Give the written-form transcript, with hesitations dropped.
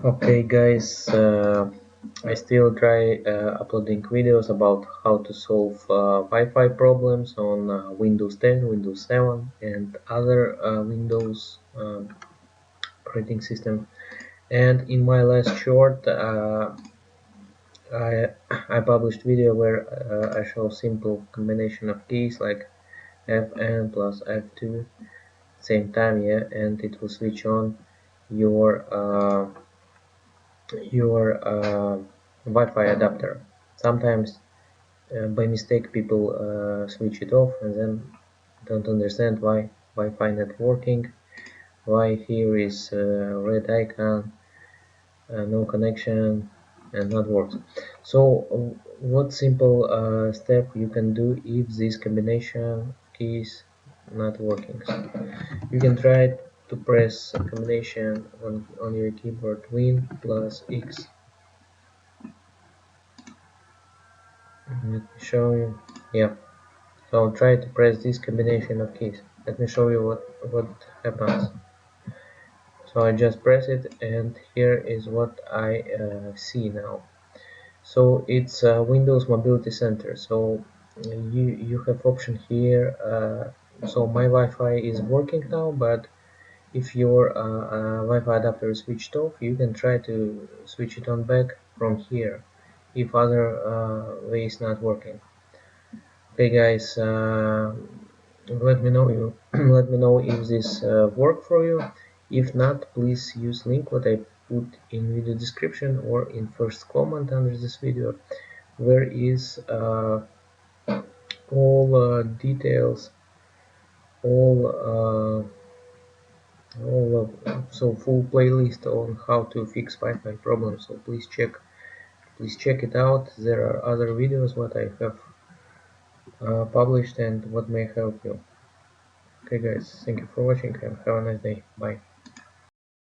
Okay guys, I still try uploading videos about how to solve Wi-Fi problems on Windows 10, Windows 7 and other Windows operating system. And in my last short I, I published video where I show simple combination of keys like Fn plus F2 same time, yeah, and it will switch on your Wi-Fi adapter. Sometimes by mistake people switch it off and then don't understand why Wi-Fi not working, why here is red icon, no connection and not works. So what simple step you can do if this combination keys not working? So you can try to press a combination on your keyboard Win+X. Let me show you. Yeah, so try to press this combination of keys. Let me show you what happens. So I just press it and here is what I see now. So it's Windows Mobility Center. So you have option here. So my Wi-Fi is working now, but if your Wi-Fi adapter is switched off, you can try to switch it on back from here if other way is not working. Okay guys, let me know you let me know if this work for you. If not, please use link what I put in video description or in first comment under this video, where is all details, all so full playlist on how to fix Wi-Fi problems. So please check it out. There are other videos what I have published and what may help you. Okay guys, thank you for watching and have a nice day. Bye.